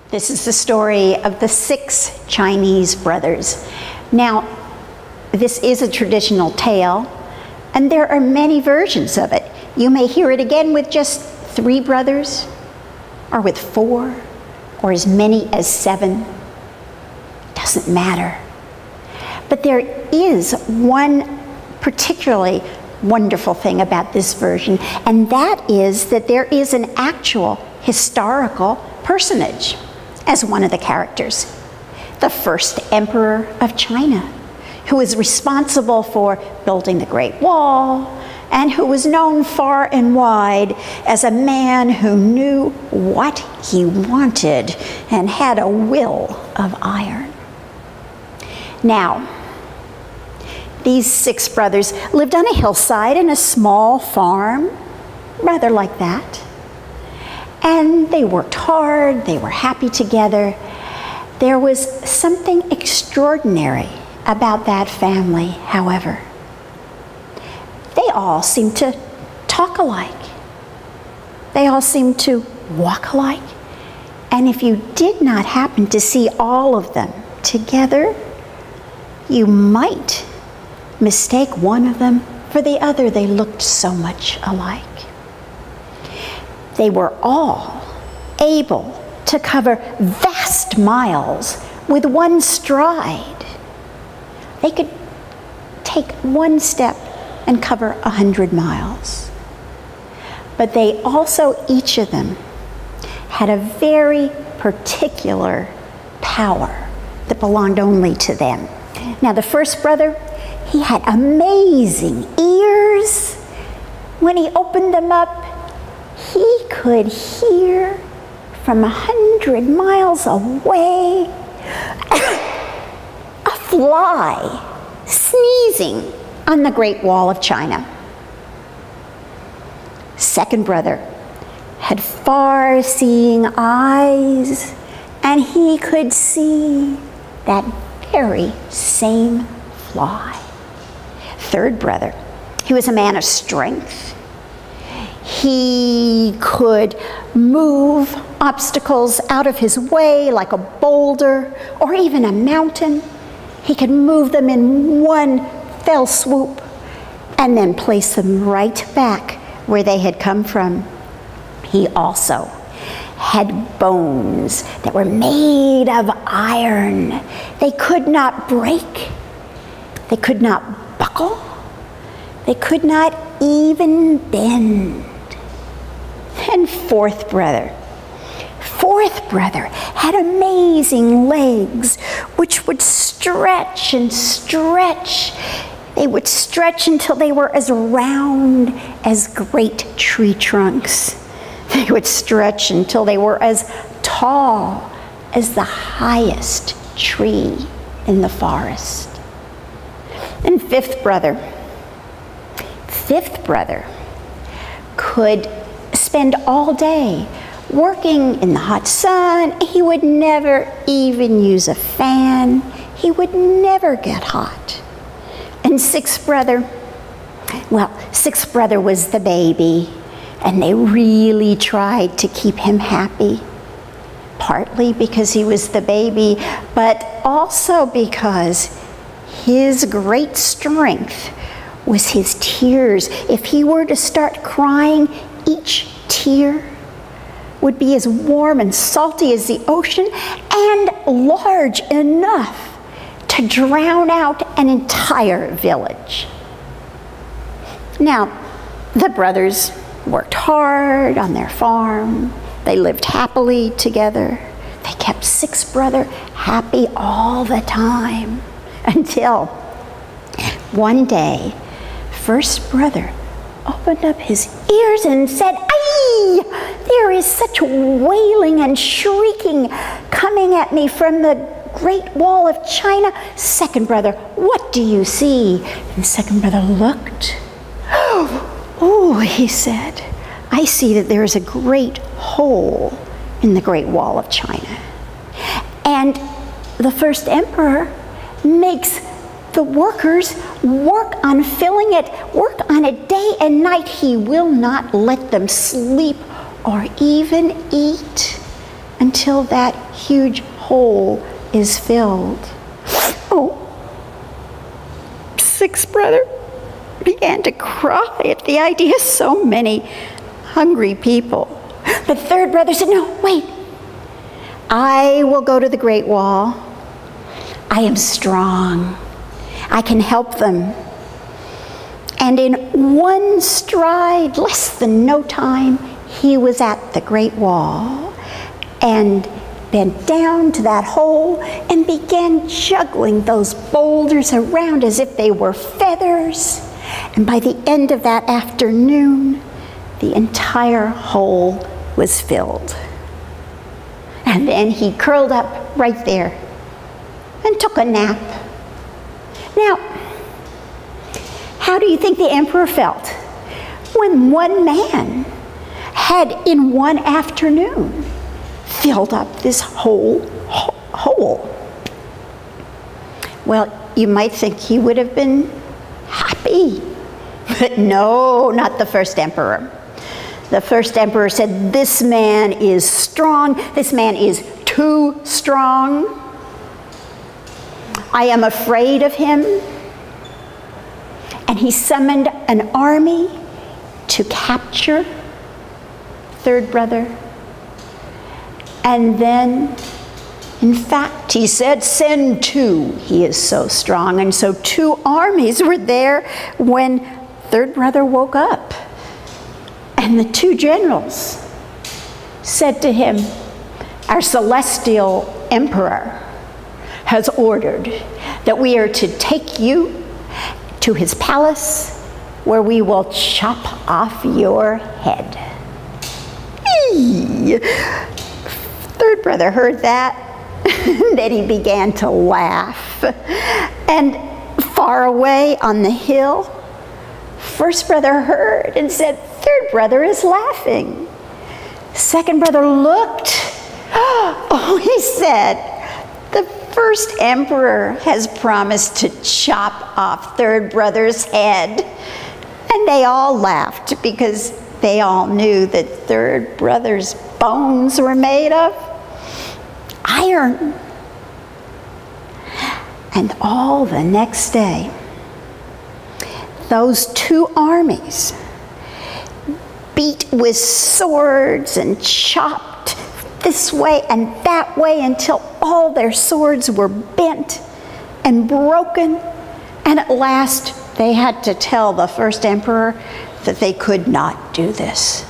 This is the story of the 6 Chinese brothers. Now, this is a traditional tale, and there are many versions of it. You may hear it again with just 3 brothers, or with 4, or as many as 7. Doesn't matter. But there is one particularly wonderful thing about this version, and that is that there is an actual historical personage as one of the characters. The first emperor of China, who was responsible for building the Great Wall, and who was known far and wide as a man who knew what he wanted and had a will of iron. Now, these 6 brothers lived on a hillside in a small farm, rather like that. And they worked hard, they were happy together. There was something extraordinary about that family, however. They all seemed to talk alike. They all seemed to walk alike. And if you did not happen to see all of them together, you might mistake one of them for the other. They looked so much alike. They were all able to cover vast miles with one stride. They could take one step and cover 100 miles. But they also, each of them, had a very particular power that belonged only to them. Now, the first brother, he had amazing ears. When he opened them up, he could hear from 100 miles away a fly sneezing on the Great Wall of China. Second brother had far-seeing eyes, and he could see that very same fly. Third brother, he was a man of strength. He could move obstacles out of his way like a boulder or even a mountain. He could move them in one fell swoop and then place them right back where they had come from. He also had bones that were made of iron. They could not break. They could not buckle. They could not even bend. And fourth brother had amazing legs which would stretch and stretch. They would stretch until they were as round as great tree trunks. They would stretch until they were as tall as the highest tree in the forest. And fifth brother could spend all day working in the hot sun. He would never even use a fan. He would never get hot. And sixth brother was the baby, and they really tried to keep him happy, partly because he was the baby, but also because his great strength was his tears. If he were to start crying, each tear would be as warm and salty as the ocean and large enough to drown out an entire village. Now, the brothers worked hard on their farm. They lived happily together. They kept sixth brother happy all the time until one day, first brother opened up his ears and said, "Aye! There is such wailing and shrieking coming at me from the Great Wall of China. Second brother, what do you see?" And second brother looked. "Oh," he said, "I see that there is a great hole in the Great Wall of China." And the first emperor makes the workers work on filling it, work on it day and night. He will not let them sleep or even eat until that huge hole is filled. Oh, sixth brother began to cry at the idea of so many hungry people. But third brother said, no, wait. I will go to the Great Wall. I am strong. I can help them. And in one stride, less than no time, he was at the Great Wall and bent down to that hole and began juggling those boulders around as if they were feathers. And by the end of that afternoon, the entire hole was filled. And then he curled up right there and took a nap. Now, how do you think the emperor felt when one man had in one afternoon filled up this whole hole? Well, you might think he would have been happy, but no, not the first emperor. The first emperor said, this man is strong, this man is too strong. I am afraid of him. And he summoned an army to capture third brother. And then, in fact, he said, send two. He is so strong. And so two armies were there when third brother woke up. And the two generals said to him, our celestial emperor has ordered that we are to take you to his palace where we will chop off your head. Eee! Third brother heard that, and then he began to laugh. And far away on the hill, first brother heard and said, third brother is laughing. Second brother looked. Oh, he said, the first emperor has promised to chop off third brother's head. And they all laughed because they all knew that third brother's bones were made of iron. And all the next day, those two armies beat with swords and chopped this way and that way until all their swords were bent and broken. And at last they had to tell the first emperor that they could not do this.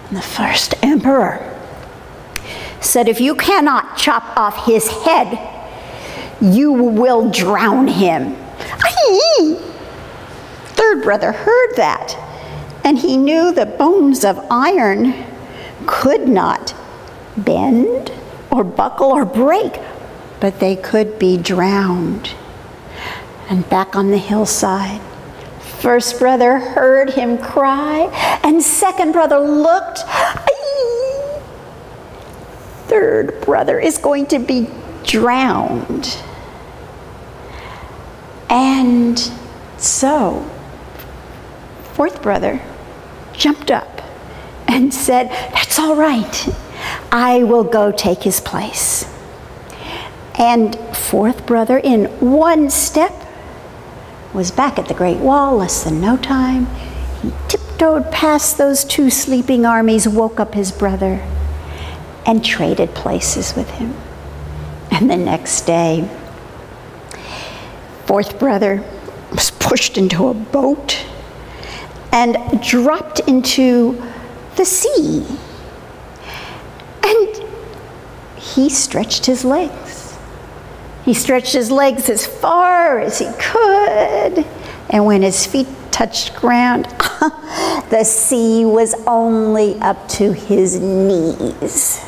And the first emperor said, if you cannot chop off his head, you will drown him. Third brother heard that, and he knew the bones of iron could not bend or buckle or break, but they could be drowned. And back on the hillside, first brother heard him cry, and second brother looked. Third brother is going to be drowned. And so, fourth brother jumped up and said, that's all right. I will go take his place. And fourth brother, in one step, was back at the Great Wall less than no time. He tiptoed past those two sleeping armies, woke up his brother, and traded places with him. And the next day, fourth brother was pushed into a boat and dropped into the sea. And he stretched his legs. He stretched his legs as far as he could. And when his feet touched ground, the sea was only up to his knees.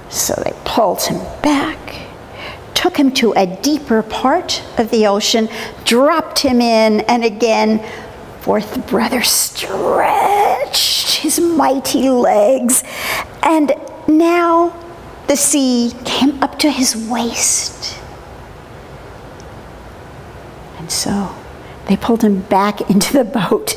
So they pulled him back, took him to a deeper part of the ocean, dropped him in, and again, fourth brother stretched his mighty legs, and now the sea came up to his waist. And so they pulled him back into the boat,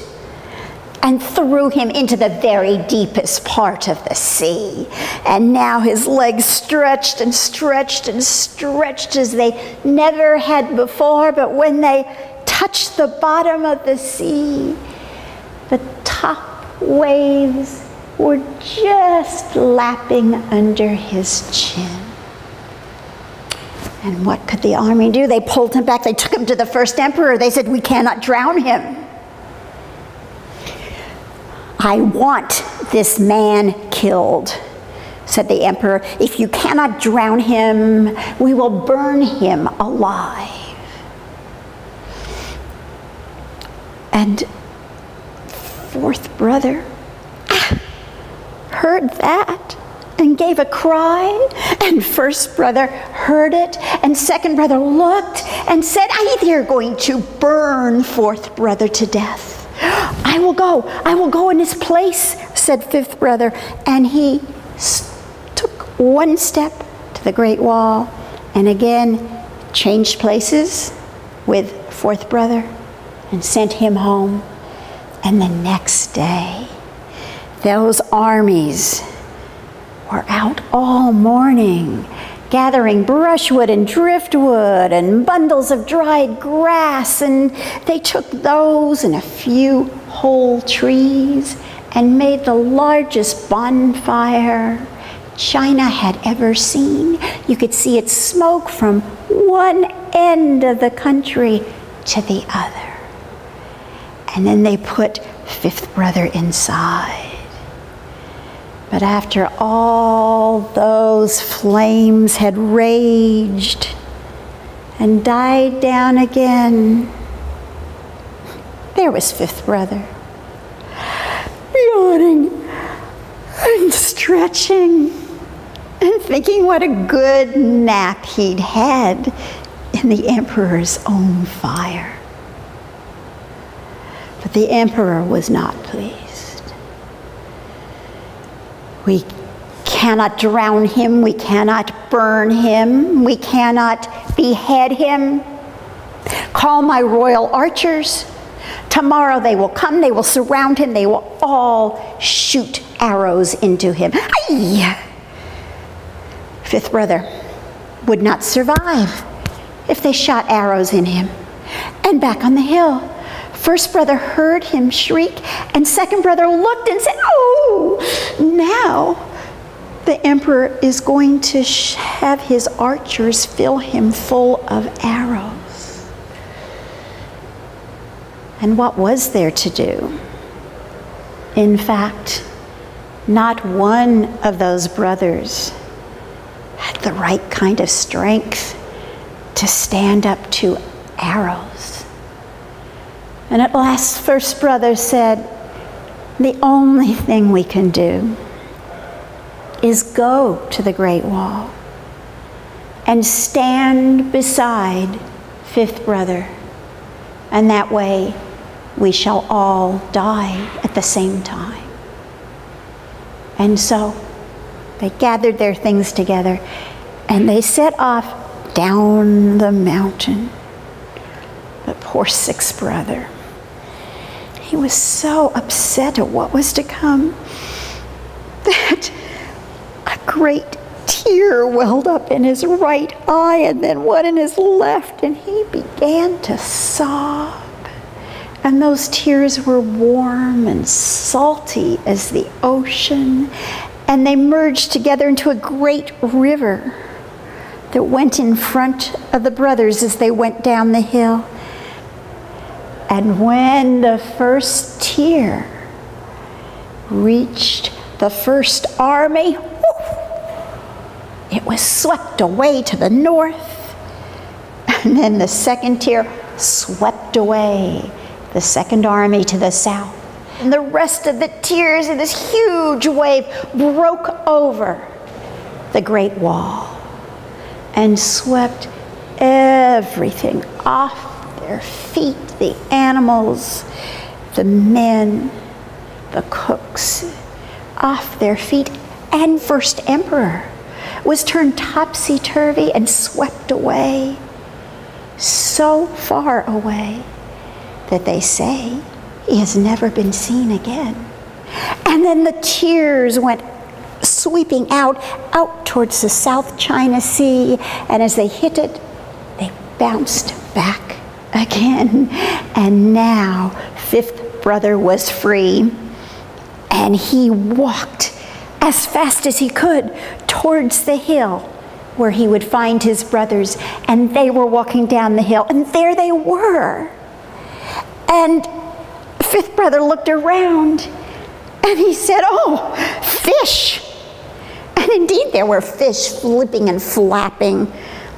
and threw him into the very deepest part of the sea. And now his legs stretched and stretched and stretched as they never had before, but when they touched the bottom of the sea, the top waves were just lapping under his chin. And what could the army do? They pulled him back. They took him to the first emperor. They said, "We cannot drown him." "I want this man killed," said the emperor. "If you cannot drown him, we will burn him alive." And fourth brother heard that and gave a cry, and first brother heard it, and second brother looked and said, "They're going to burn fourth brother to death." I will go in his place," said fifth brother, and he took one step to the Great Wall and again changed places with fourth brother and sent him home. And the next day, those armies were out all morning, gathering brushwood and driftwood and bundles of dried grass, and they took those and a few whole trees and made the largest bonfire China had ever seen. You could see its smoke from one end of the country to the other. And then they put fifth brother inside. But after all those flames had raged and died down again, there was fifth brother, yawning and stretching and thinking what a good nap he'd had in the emperor's own fire. But the emperor was not pleased. "We cannot drown him, we cannot burn him, we cannot behead him. Call my royal archers. Tomorrow they will come, they will surround him, they will all shoot arrows into him." Aye! Fifth brother would not survive if they shot arrows in him. And back on the hill, first brother heard him shriek, and second brother looked and said, "Oh, now the emperor is going to have his archers fill him full of arrows." And what was there to do? In fact, not one of those brothers had the right kind of strength to stand up to arrows. And at last, first brother said, "The only thing we can do is go to the Great Wall and stand beside fifth brother, and that way we shall all die at the same time." And so they gathered their things together and they set off down the mountain. But poor sixth brother, he was so upset at what was to come that a great tear welled up in his right eye and then one in his left, and he began to sob. And those tears were warm and salty as the ocean, and they merged together into a great river that went in front of the brothers as they went down the hill. And when the first tear reached the first army, it was swept away to the north. And then the second tear swept away the second army to the south. And the rest of the tears in this huge wave broke over the Great Wall and swept everything off their feet, the animals, the men, the cooks, off their feet, and first emperor was turned topsy-turvy and swept away, so far away that they say he has never been seen again. And then the tears went sweeping out towards the South China Sea, and as they hit it, they bounced back again. And now, fifth brother was free, and he walked as fast as he could towards the hill where he would find his brothers, and they were walking down the hill, and there they were. And fifth brother looked around, and he said, "Oh, fish!" And indeed there were fish flipping and flapping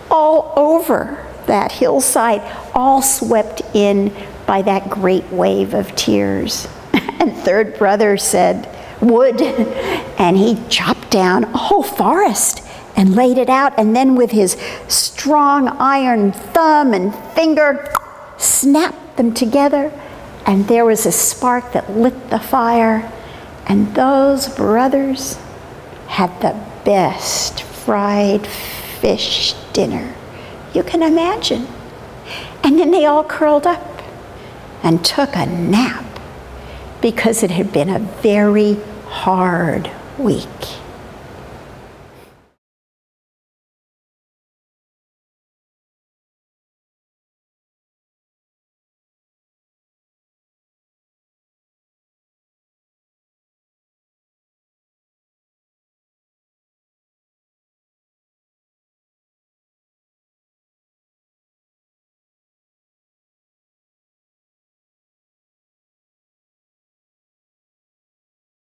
all over that hillside, all swept in by that great wave of tears. And third brother said, "Wood," and he chopped down a whole forest and laid it out, and then with his strong iron thumb and finger, snapped them together, and there was a spark that lit the fire, and those brothers had the best fried fish dinner you can imagine. And then they all curled up and took a nap because it had been a very hard week.